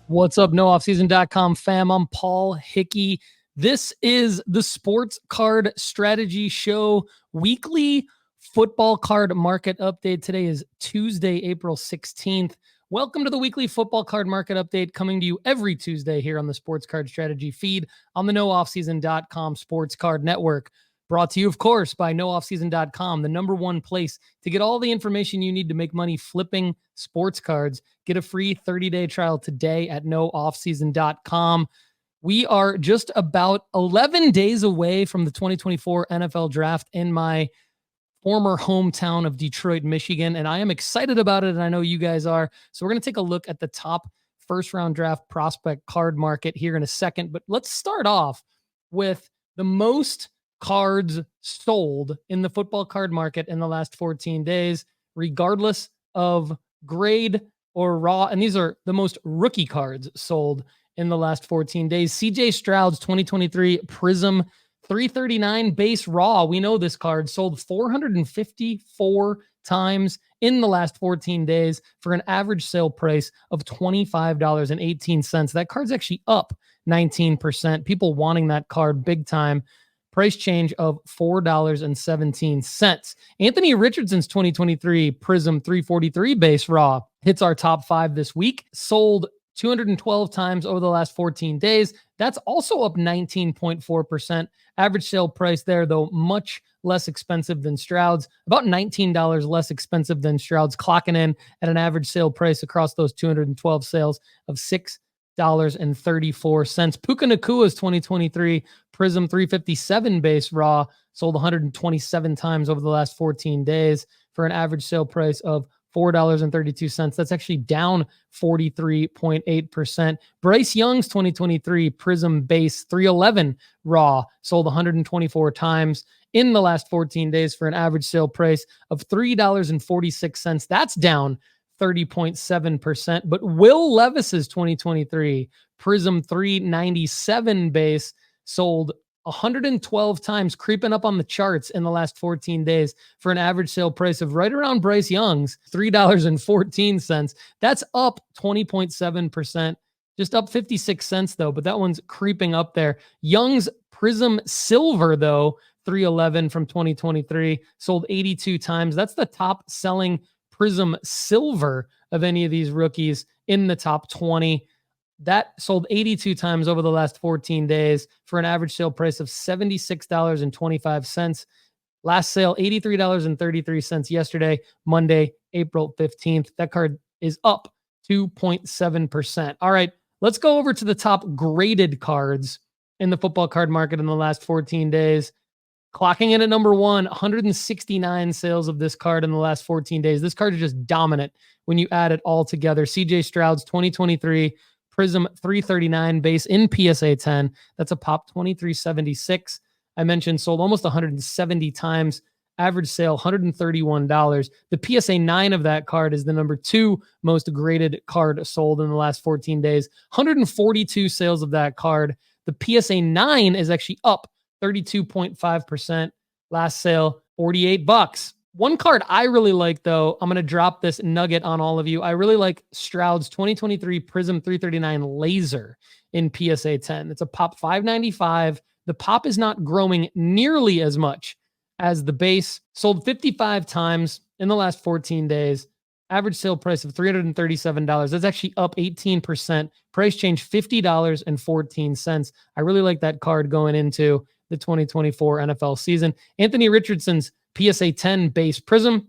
What's up, nooffseason.com fam? I'm Paul Hickey. This is the Sports Card Strategy Show weekly football card market update. Today is Tuesday, April 16th. Welcome to the weekly football card market update, coming to you every Tuesday here on the Sports Card Strategy feed on the nooffseason.com Sports Card Network. Brought to you, of course, by nooffseason.com, the number one place to get all the information you need to make money flipping sports cards. Get a free 30-day trial today at nooffseason.com. We are just about 11 days away from the 2024 NFL Draft in my former hometown of Detroit, Michigan, and I am excited about it, and I know you guys are. So we're going to take a look at the top first-round draft prospect card market here in a second, but let's start off with the most cards sold in the football card market in the last 14 days, regardless of grade or raw. And these are the most rookie cards sold in the last 14 days. CJ Stroud's 2023 Prism 339 base raw. We know this card sold 454 times in the last 14 days for an average sale price of $25.18. That card's actually up 19%. People wanting that card big time. Price change of $4.17. Anthony Richardson's 2023 Prism 343 base raw hits our top 5 this week. Sold 212 times over the last 14 days. That's also up 19.4%. Average sale price there, though, much less expensive than Stroud's. About $19 less expensive than Stroud's, clocking in at an average sale price across those 212 sales of $6.34. Puka Nakua's 2023 Prism 357 base raw sold 127 times over the last 14 days for an average sale price of $4.32. That's actually down 43.8%. Bryce Young's 2023 Prism base 311 raw sold 124 times in the last 14 days for an average sale price of $3.46. That's down 30.7%. But Will Levis's 2023 Prism 397 base sold 112 times, creeping up on the charts in the last 14 days for an average sale price of right around Bryce Young's $3.14. That's up 20.7%, just up 56 cents though, but that one's creeping up there. Young's Prism Silver though, 311 from 2023, sold 82 times. That's the top selling Prism Silver of any of these rookies in the top 20. That sold 82 times over the last 14 days for an average sale price of $76.25. Last sale, $83.33 yesterday, Monday, April 15th. That card is up 2.7%. All right, let's go over to the top graded cards in the football card market in the last 14 days. Clocking in at number 169 sales of this card in the last 14 days. This card is just dominant when you add it all together. CJ Stroud's 2023 Prism 339 base in PSA 10. That's a pop 2376. I mentioned sold almost 170 times. Average sale $131. The PSA 9 of that card is the number 2 most graded card sold in the last 14 days. 142 sales of that card. The PSA 9 is actually up 32.5%. Last sale $48. One card I really like, though, I'm going to drop this nugget on all of you. I really like Stroud's 2023 Prism 339 Laser in PSA 10. It's a pop 595. The pop is not growing nearly as much as the base. Sold 55 times in the last 14 days. Average sale price of $337. That's actually up 18%. Price change $50.14. I really like that card going into the 2024 NFL season. Anthony Richardson's PSA 10 base Prism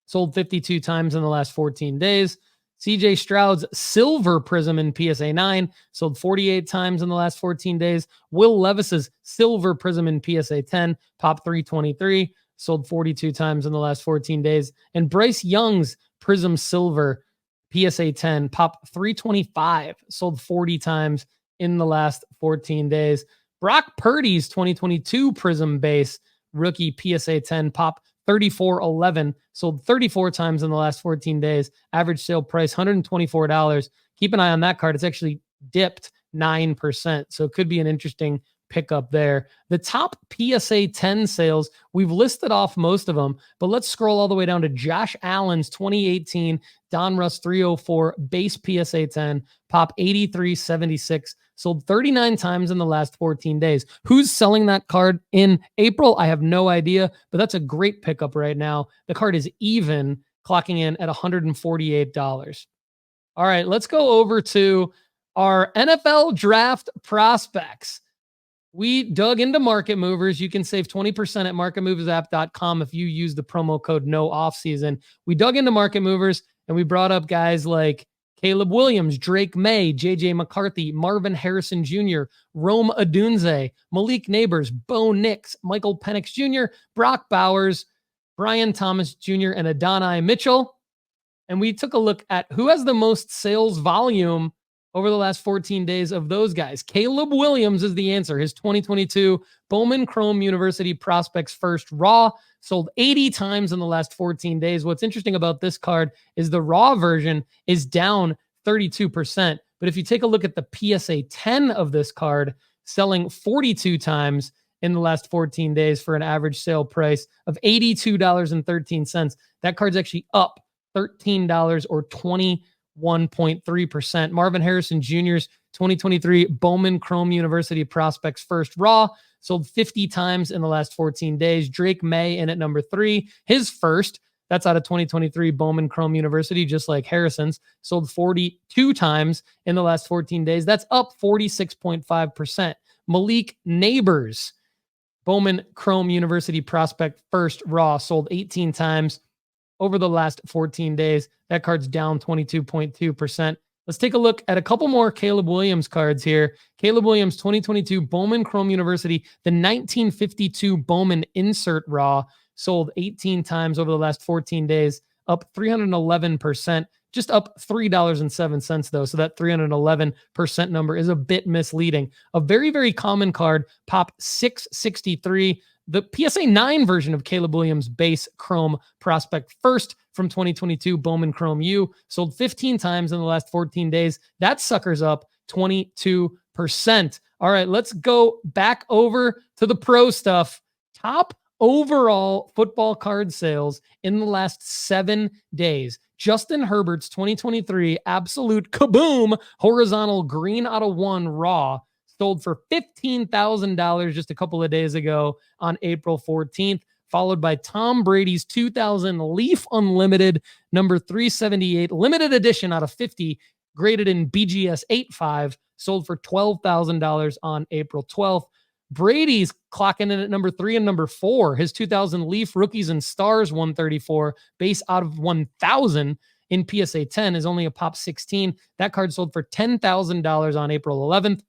sold 52 times in the last 14 days. CJ Stroud's Silver Prism in PSA 9 sold 48 times in the last 14 days. Will Levis's Silver Prism in PSA 10, pop 323, sold 42 times in the last 14 days. And Bryce Young's Prism Silver PSA 10, pop 325, sold 40 times in the last 14 days. Brock Purdy's 2022 Prism base rookie PSA 10, pop 3411, sold 34 times in the last 14 days. Average sale price $124. Keep an eye on that card. It's actually dipped 9%. So it could be an interesting pickup there. The top PSA 10 sales, we've listed off most of them, but let's scroll all the way down to Josh Allen's 2018 Donruss 304 base PSA 10, pop 8376, sold 39 times in the last 14 days. Who's selling that card in April? I have no idea, but that's a great pickup right now. The card is even, clocking in at $148. All right, let's go over to our NFL draft prospects. We dug into market movers. You can save 20% at marketmoversapp.com if you use the promo code no offseason. We dug into market movers and we brought up guys like Caleb Williams, Drake May, JJ McCarthy, Marvin Harrison Jr., Rome Odunze, Malik Neighbors, Bo Nix, Michael Penix Jr., Brock Bowers, Brian Thomas Jr., and Adonai Mitchell. And we took a look at who has the most sales volume over the last 14 days of those guys. Caleb Williams is the answer. His 2022 Bowman Chrome University Prospects First Raw sold 80 times in the last 14 days. What's interesting about this card is the raw version is down 32%. But if you take a look at the PSA 10 of this card, selling 42 times in the last 14 days for an average sale price of $82.13. That card's actually up $13 or 21.3%. Marvin Harrison Jr.'s 2023 Bowman Chrome University Prospects First Raw sold 50 times in the last 14 days. Drake May in at number 3. His first, that's out of 2023 Bowman Chrome University, just like Harrison's, sold 42 times in the last 14 days. That's up 46.5%. Malik Neighbors, Bowman Chrome University Prospect First Raw, sold 18 times over the last 14 days. That card's down 22.2%. Let's take a look at a couple more Caleb Williams cards here. Caleb Williams, 2022 Bowman Chrome University, the 1952 Bowman Insert Raw, sold 18 times over the last 14 days, up 311%, just up $3.07 though. So that 311% number is a bit misleading. A very, very common card, pop 663. The PSA 9 version of Caleb Williams base Chrome Prospect First from 2022 Bowman Chrome U sold 15 times in the last 14 days. That sucker's up 22%. All right, let's go back over to the pro stuff. Top overall football card sales in the last 7 days. Justin Herbert's 2023 Absolute Kaboom Horizontal Green out of 1 Raw sold for $15,000 just a couple of days ago on April 14th, followed by Tom Brady's 2000 Leaf Unlimited number 378 limited edition out of 50, graded in BGS 8.5, sold for $12,000 on April 12th. Brady's clocking in at number 3 and number 4. His 2000 Leaf Rookies and Stars 134, base out of 1000 in PSA 10 is only a pop 16. That card sold for $10,000 on April 11th.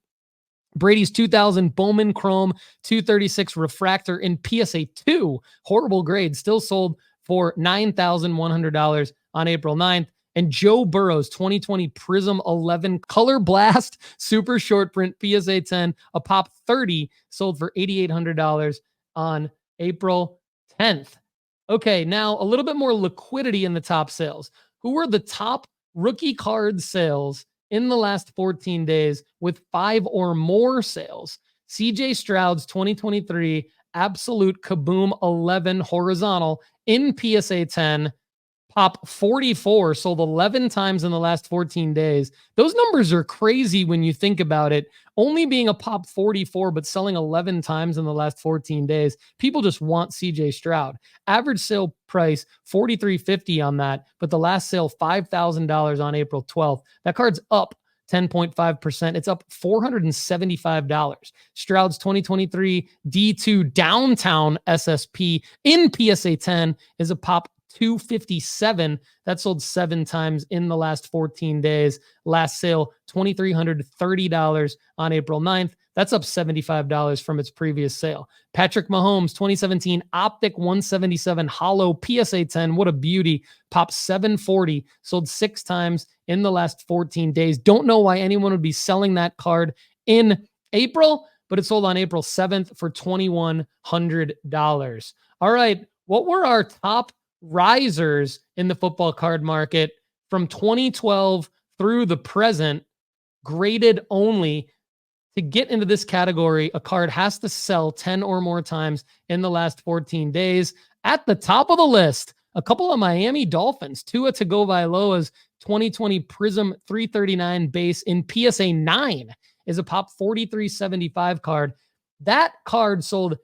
Brady's 2000 Bowman Chrome 236 Refractor in PSA 2, horrible grade, still sold for $9,100 on April 9th. And Joe Burrow's 2020 Prism 11 Color Blast Super Short Print PSA 10, a pop 30, sold for $8,800 on April 10th. Okay, now a little bit more liquidity in the top sales. Who were the top rookie card sales in the last 14 days with 5 or more sales? CJ Stroud's 2023 Absolute Kaboom 11 Horizontal in PSA 10, pop 44, sold 11 times in the last 14 days. Those numbers are crazy when you think about it. Only being a pop 44, but selling 11 times in the last 14 days. People just want CJ Stroud. Average sale price, $4,350 on that, but the last sale, $5,000 on April 12th. That card's up 10.5%. It's up $475. Stroud's 2023 D2 Downtown SSP in PSA 10 is a pop 257. That sold 7 times in the last 14 days. Last sale, $2,330 on April 9th. That's up $75 from its previous sale. Patrick Mahomes, 2017 Optic 177 Hollow PSA 10. What a beauty. Pop 740. Sold 6 times in the last 14 days. Don't know why anyone would be selling that card in April, but it sold on April 7th for $2,100. All right. What were our top risers in the football card market from 2012 through the present, graded only? to get into this category, a card has to sell 10 or more times in the last 14 days. At the top of the list, a couple of Miami Dolphins. Tua Tagovailoa's 2020 Prism 339 base in PSA 9 is a pop 43.75 card. That card sold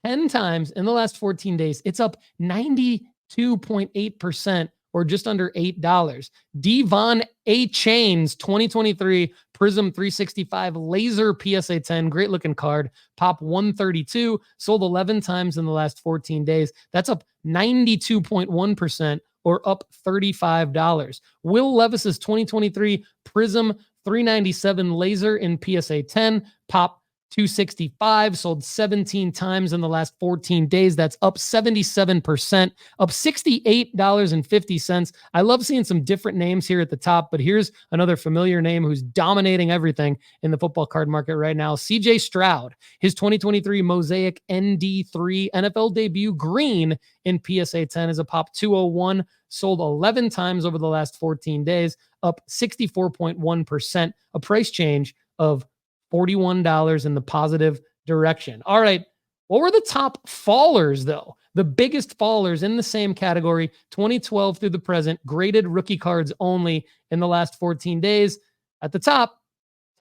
10 times in the last 14 days. It's up 92.8%, or just under $8. Devon A. Chain's 2023 Prism 365 Laser PSA 10. Great looking card. Pop 132. Sold 11 times in the last 14 days. That's up 92.1%, or up $35. Will Levis's 2023 Prism 397 Laser in PSA 10. Pop 265, sold 17 times in the last 14 days. That's up 77%, up $68.50. I love seeing some different names here at the top, but here's another familiar name who's dominating everything in the football card market right now. CJ Stroud, his 2023 Mosaic ND3 NFL debut green in PSA 10 is a pop 201, sold 11 times over the last 14 days, up 64.1%, a price change of $41 in the positive direction. All right. What were the top fallers, though? The biggest fallers in the same category, 2012 through the present, graded rookie cards only in the last 14 days. At the top,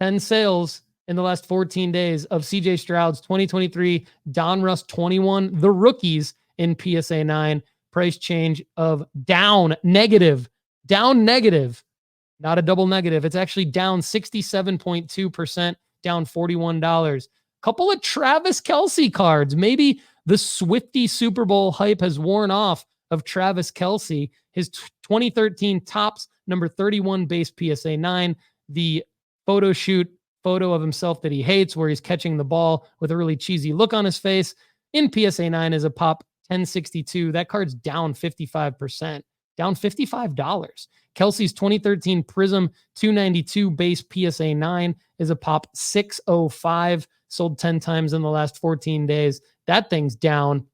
10 sales in the last 14 days of CJ Stroud's 2023 Donruss 21, the rookies in PSA 9. Price change of down negative, not a double negative. It's actually down 67.2%. Down $41. Couple of Travis Kelce cards. Maybe the Swifty Super Bowl hype has worn off of Travis Kelce. His 2013 Topps number 31 base PSA 9. The photo shoot photo of himself that he hates, where he's catching the ball with a really cheesy look on his face, in PSA 9 is a pop 1062. That card's down 55%. Down $55. Kelsey's 2013 Prism 292 base PSA 9 is a pop 605. Sold 10 times in the last 14 days. That thing's down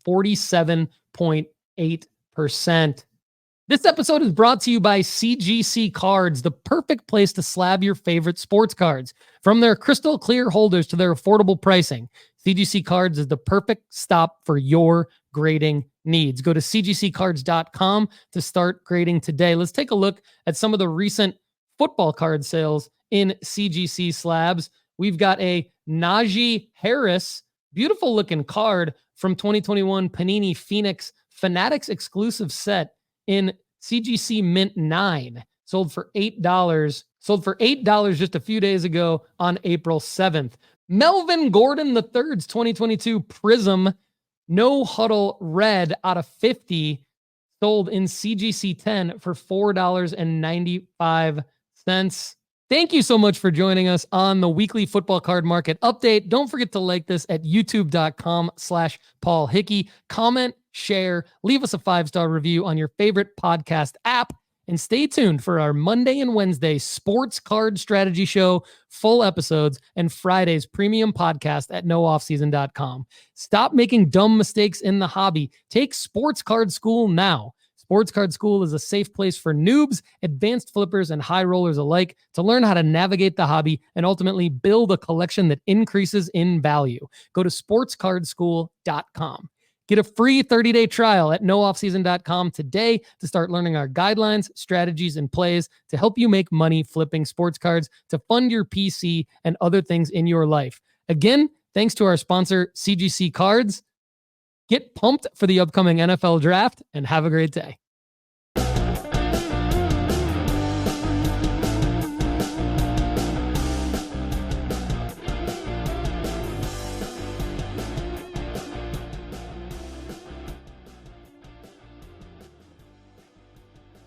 47.8%. This episode is brought to you by CGC Cards, the perfect place to slab your favorite sports cards. From their crystal clear holders to their affordable pricing, CGC Cards is the perfect stop for your grading needs. Go to cgccards.com to start grading today. Let's take a look at some of the recent football card sales in CGC slabs. We've got a Najee Harris, beautiful looking card from 2021 Panini Phoenix Fanatics exclusive set in CGC Mint 9. Sold for $8. Sold for $8 just a few days ago on April 7th. Melvin Gordon III's 2022 Prism No Huddle Red out of 50 sold in CGC 10 for $4.95. Thank you so much for joining us on the weekly football card market update. Don't forget to like this at youtube.com/Paul Hickey. Comment, share, leave us a 5-star review on your favorite podcast app, and stay tuned for our Monday and Wednesday Sports Card Strategy Show full episodes and Friday's premium podcast at nooffseason.com. Stop making dumb mistakes in the hobby. Take Sports Card School now. Sports Card School is a safe place for noobs, advanced flippers, and high rollers alike to learn how to navigate the hobby and ultimately build a collection that increases in value. Go to sportscardschool.com. Get a free 30-day trial at nooffseason.com today to start learning our guidelines, strategies, and plays to help you make money flipping sports cards to fund your PC and other things in your life. Again, thanks to our sponsor, CGC Cards. Get pumped for the upcoming NFL draft and have a great day.